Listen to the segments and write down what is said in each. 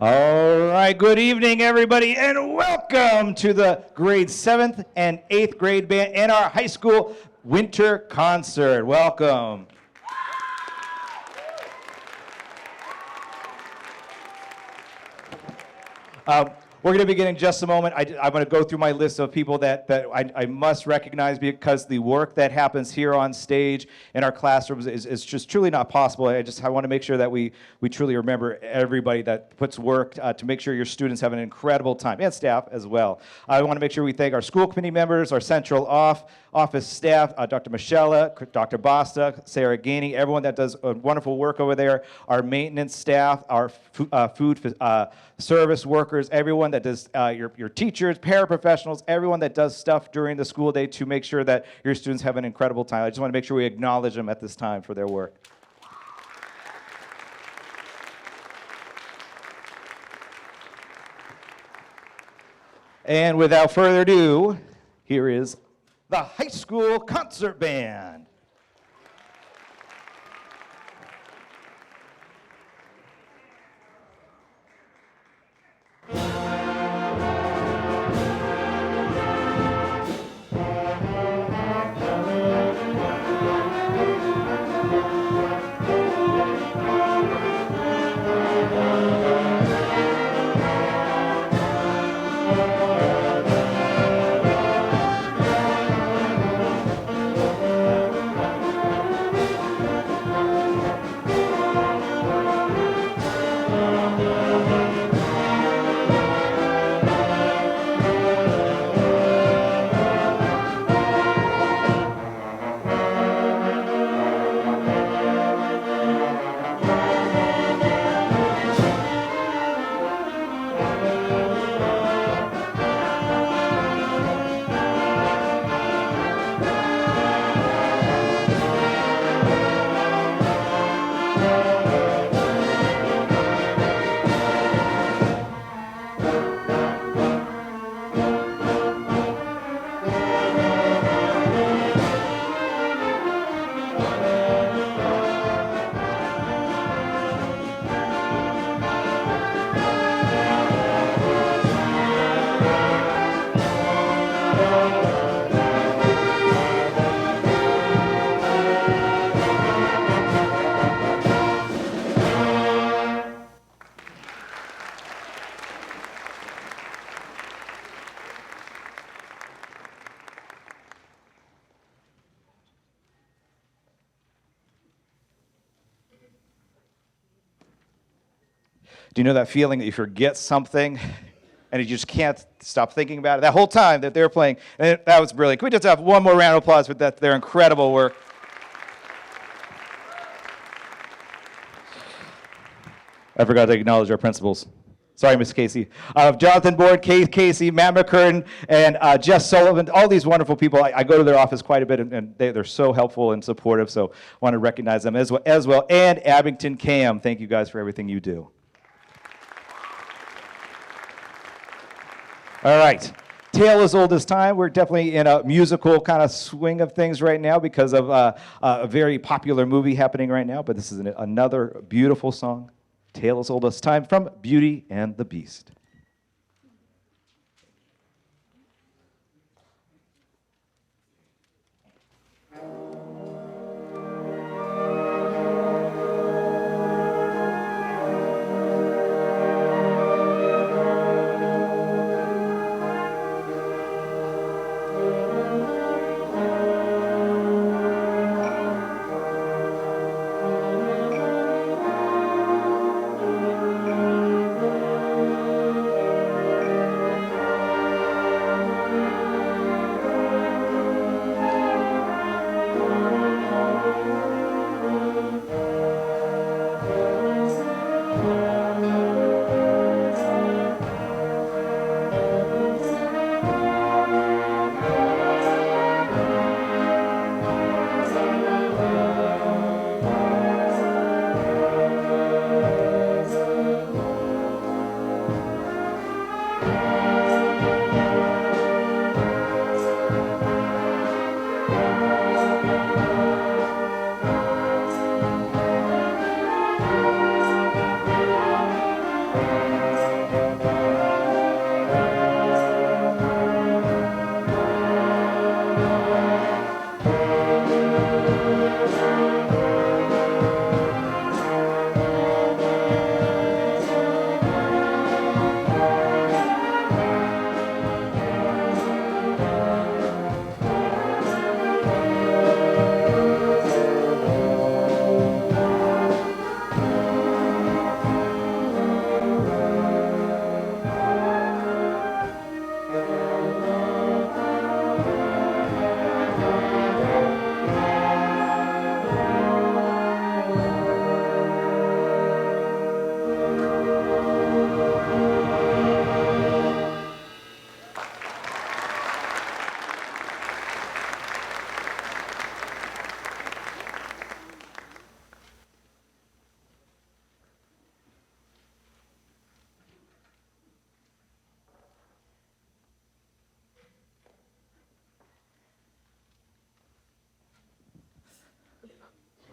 All right, good evening, everybody, and welcome to the grade 7th and 8th grade band and our high school winter concert. Welcome. We're going to begin in just a moment. I'm going to go through my list of people that I must recognize because the work that happens here on stage in our classrooms is just truly not possible. I want to make sure that we truly remember everybody that puts work to make sure your students have an incredible time, and staff as well. I want to make sure we thank our school committee members, our central office staff, Dr. Michelle, Dr. Basta, Sarah Gainey, everyone that does wonderful work over there, our maintenance staff, our food service workers, everyone that does, your teachers, paraprofessionals, everyone that does stuff during the school day to make sure that your students have an incredible time. I just want to make sure we acknowledge them at this time for their work. And without further ado, here is the high school concert band. Do you know that feeling that you forget something and you just can't stop thinking about it? That whole time that they're playing, and that was brilliant. Can we just have one more round of applause for their incredible work? I forgot to acknowledge our principals. Sorry, Miss Casey. Jonathan Board, Kate Casey, Matt McCurtain, and Jess Sullivan, all these wonderful people. I go to their office quite a bit, and they're so helpful and supportive, so I want to recognize them as well. And Abington Cam, thank you guys for everything you do. All right. Tale as old as time. We're definitely in a musical kind of swing of things right now because of a very popular movie happening right now, but this is another beautiful song, Tale as old as time, from Beauty and the Beast.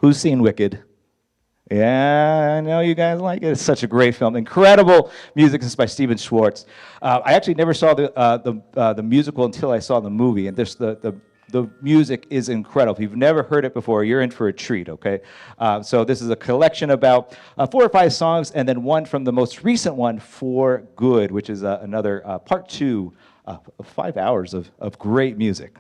Who's seen Wicked? Yeah, I know you guys like it. It's such a great film. Incredible music. This is by Steven Schwartz. I actually never saw the musical until I saw the movie, and the music is incredible. If you've never heard it before, you're in for a treat, okay? So this is a collection about 4 or 5 songs, and then one from the most recent one, For Good, which is another part 2 of 5 hours of great music.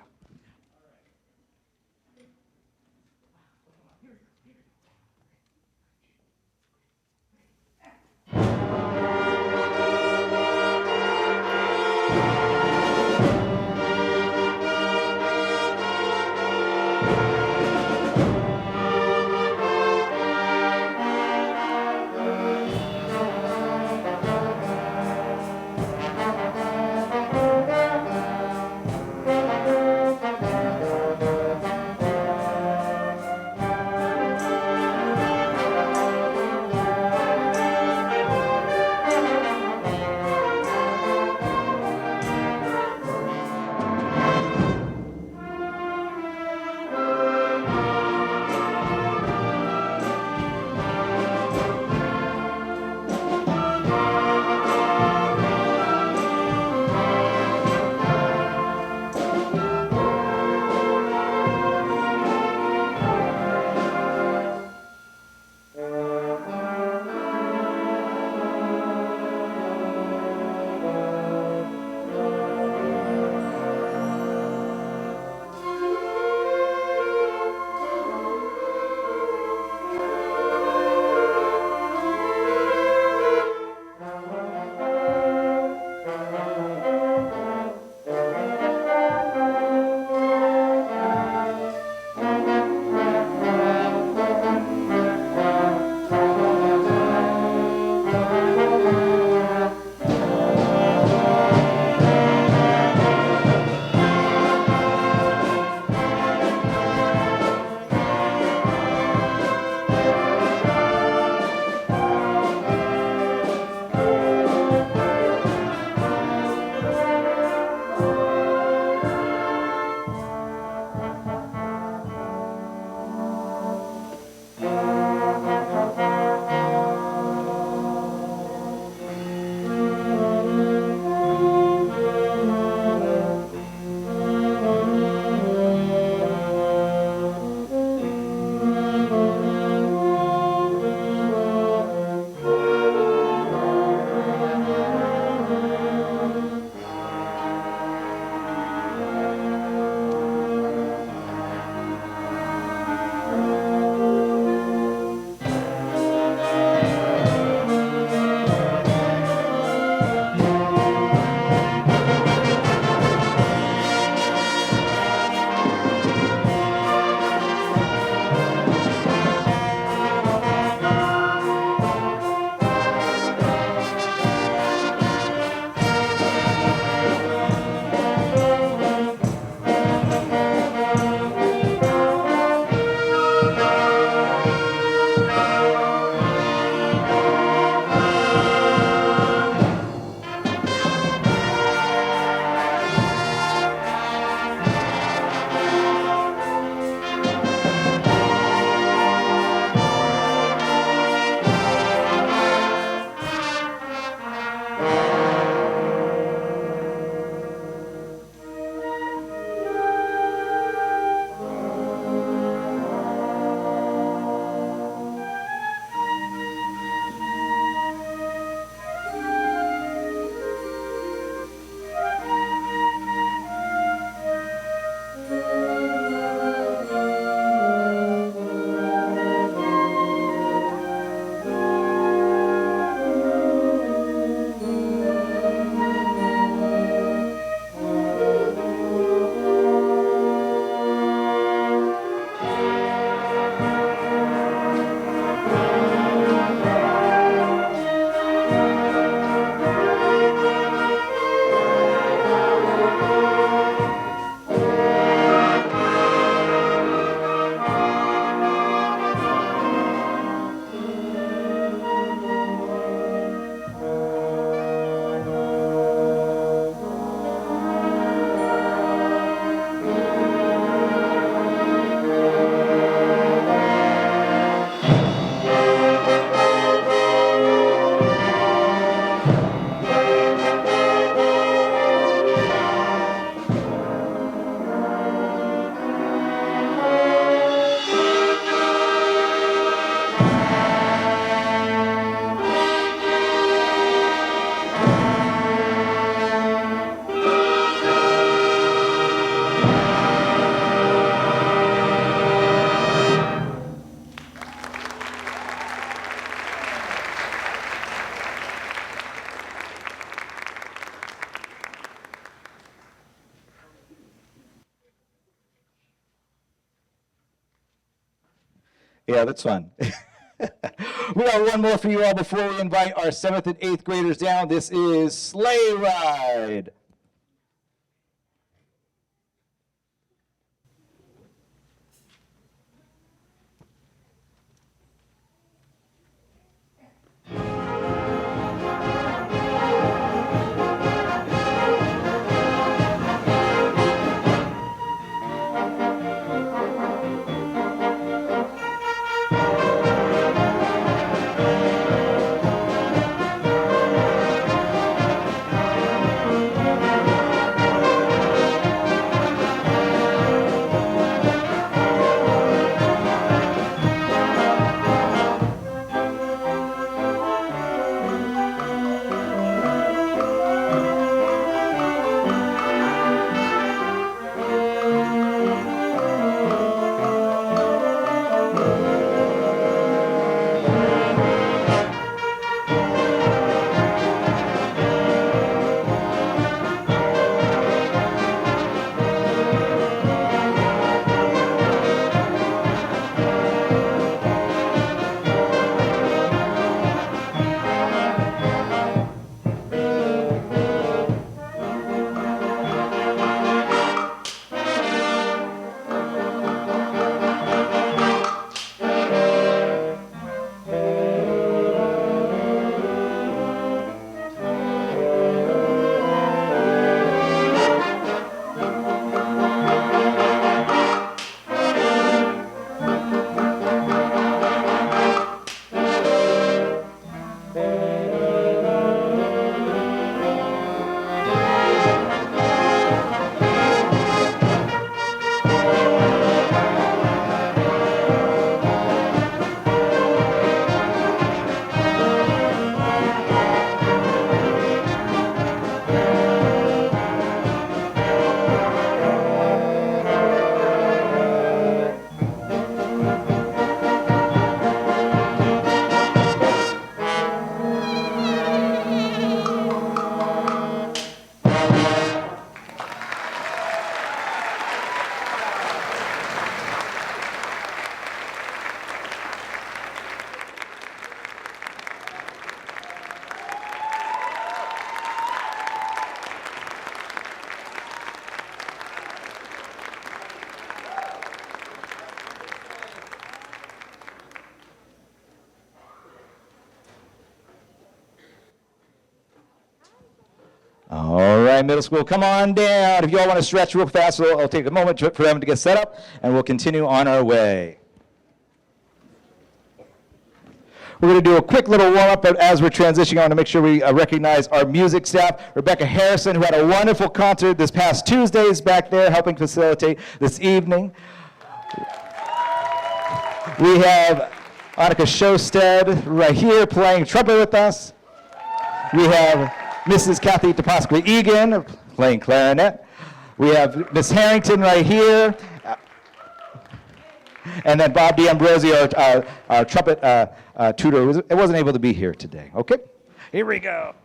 Yeah, that's fun. We got one more for you all before we invite our 7th and 8th graders down. This is Sleigh Ride. All right, middle school, come on down. If you all want to stretch real fast, I'll take a moment for them to get set up, and we'll continue on our way. We're going to do a quick little warm-up, but as we're transitioning, I want to make sure we recognize our music staff. Rebecca Harrison, who had a wonderful concert this past Tuesday, is back there helping facilitate this evening. We have Annika Shosted right here playing trumpet with us. We have Mrs. Kathy DePasqua-Egan playing clarinet. We have Miss Harrington right here. And then Bob D'Ambrosio, our trumpet tutor, wasn't able to be here today. Okay? Here we go.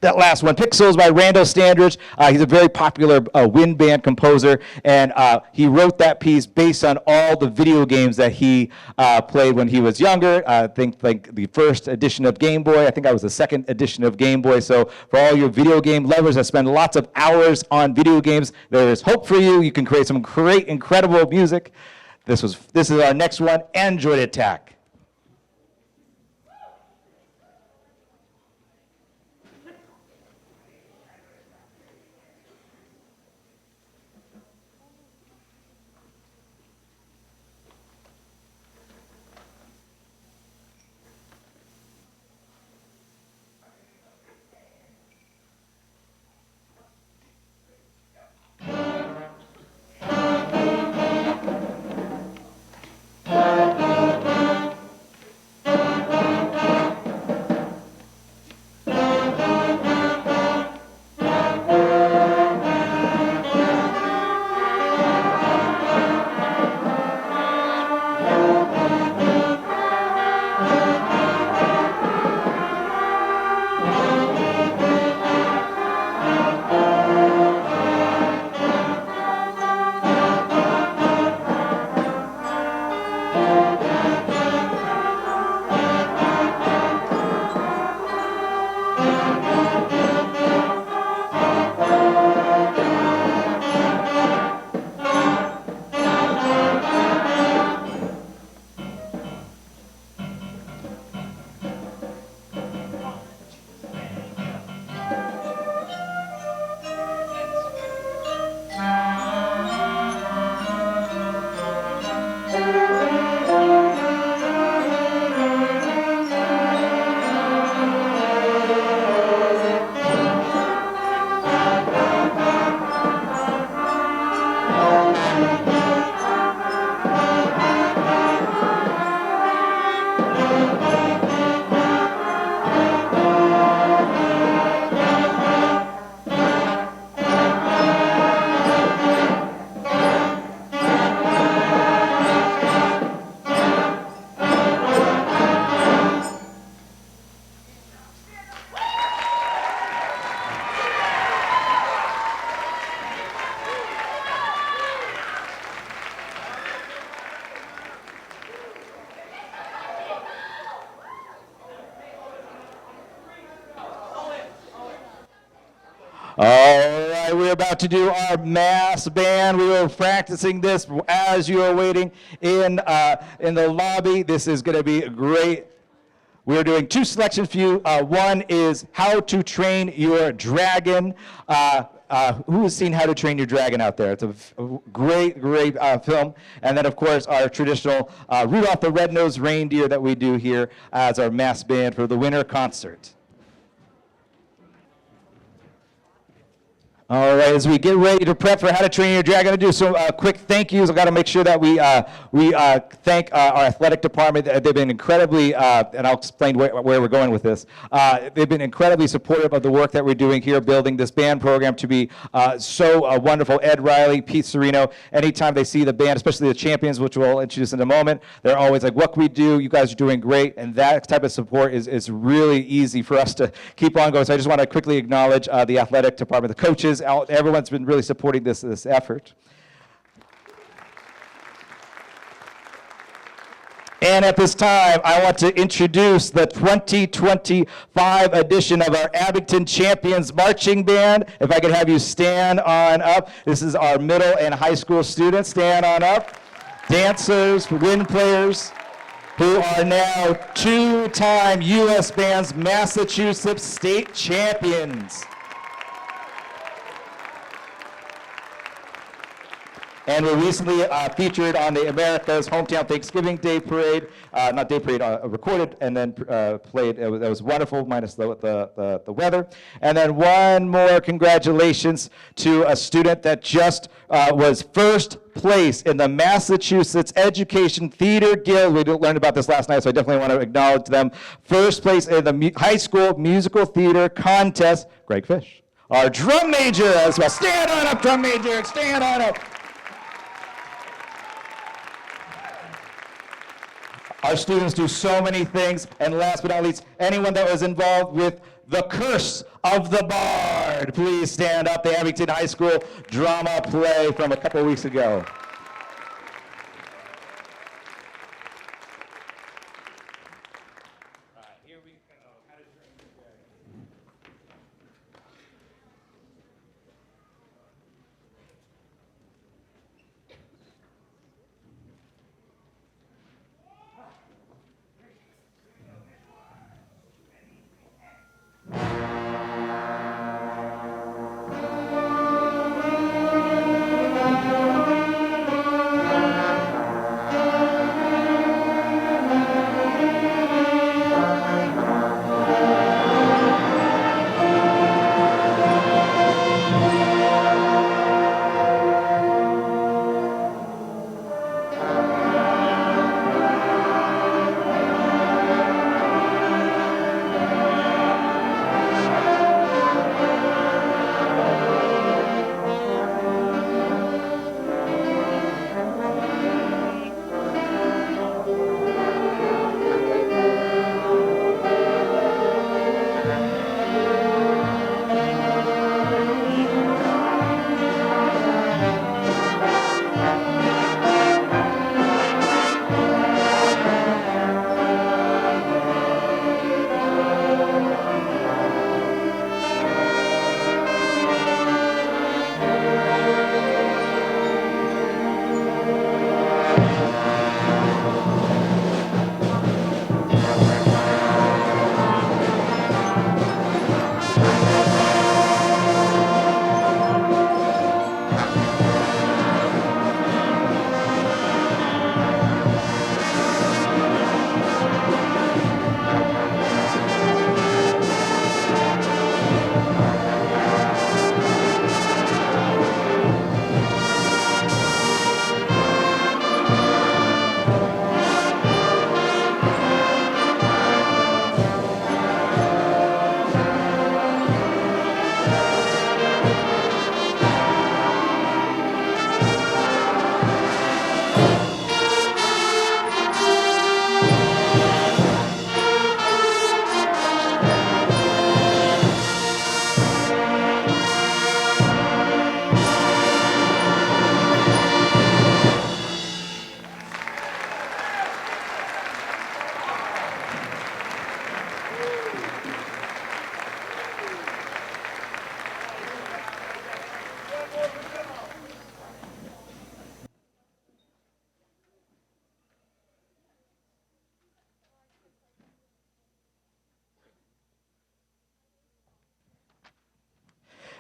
that last one, Pixels by Randall Standridge. He's a very popular wind band composer, and he wrote that piece based on all the video games that he played when he was younger. I think like the first edition of Game Boy. I think I was the second edition of Game Boy. So for all your video game lovers that spend lots of hours on video games, there is hope for you. You can create some great, incredible music. This is our next one, Android Attack. All right, we're about to do our mass band. We were practicing this as you are waiting in the lobby. This is going to be great. We're doing two selections for you. One is How to Train Your Dragon. Who has seen How to Train Your Dragon out there? It's a great film. And then, of course, our traditional Rudolph the Red-Nosed Reindeer that we do here as our mass band for the winter concert. All right, as we get ready to prep for How to Train Your Dragon, I'm going to do some quick thank yous. I've got to make sure that we thank our athletic department. They've been incredibly, and I'll explain where we're going with this. They've been incredibly supportive of the work that we're doing here, building this band program to be so wonderful. Ed Riley, Pete Serino, anytime they see the band, especially the champions, which we'll introduce in a moment, they're always like, what can we do? You guys are doing great. And that type of support is really easy for us to keep on going. So I just want to quickly acknowledge the athletic department, the coaches, everyone's been really supporting this effort. And at this time, I want to introduce the 2025 edition of our Abington Champions Marching Band. If I could have you stand on up. This is our middle and high school students. Stand on up. Dancers, wind players, who are now two-time U.S. Bands Massachusetts State Champions. And we recently featured on the America's Hometown Thanksgiving Day Parade, not Day Parade, recorded and then played. It was wonderful, minus the weather. And then one more congratulations to a student that just was first place in the Massachusetts Education Theater Guild. We learned about this last night, so I definitely want to acknowledge them. First place in the high school musical theater contest, Greg Fish. Our drum major as well. Stand on up, drum major, stand on up. Our students do so many things, and last but not least, anyone that was involved with The Curse of the Bard. Please stand up. The Abington High School drama play from a couple weeks ago.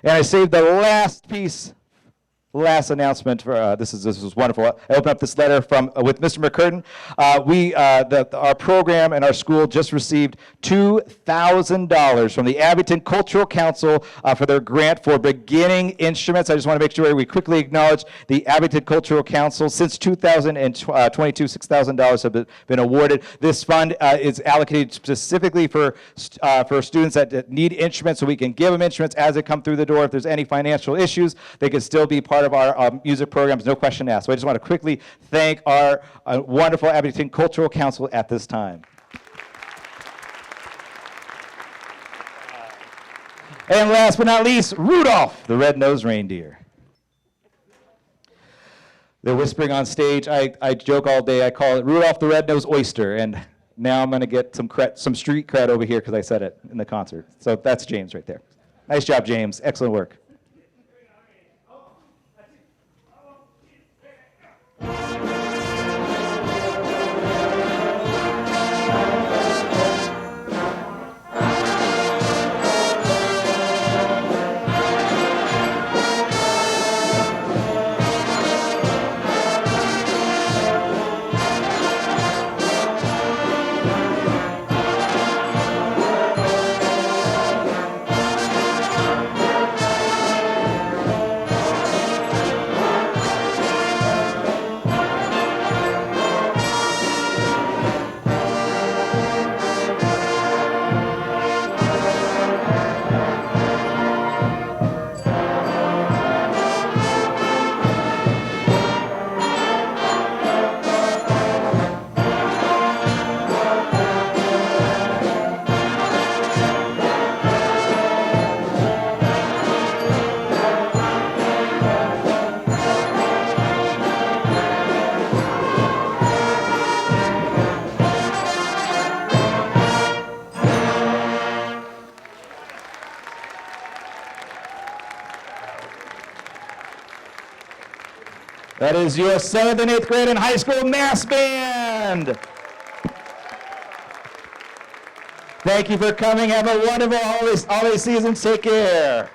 And I saved the last piece, last announcement for this is wonderful. I open up this letter from with Mr. McCurtain. Our program and our school just received $2,000 from the Abington Cultural Council for their grant for beginning instruments. I just want to make sure we quickly acknowledge the Abington Cultural Council. Since 2022, $6,000 have been awarded. This fund is allocated specifically for students that need instruments, so we can give them instruments as they come through the door. If there's any financial issues, they can still be part of our music programs, no question asked. So I just want to quickly thank our wonderful Abington Cultural Council at this time. And last but not least, Rudolph, the red-nosed reindeer. They're whispering on stage. I joke all day. I call it Rudolph the red-nosed oyster, and now I'm going to get some street cred over here because I said it in the concert. So that's James right there. Nice job, James. Excellent work. That is your 7th and 8th grade and high school mass band. Thank you for coming. Have a wonderful holiday season. Take care.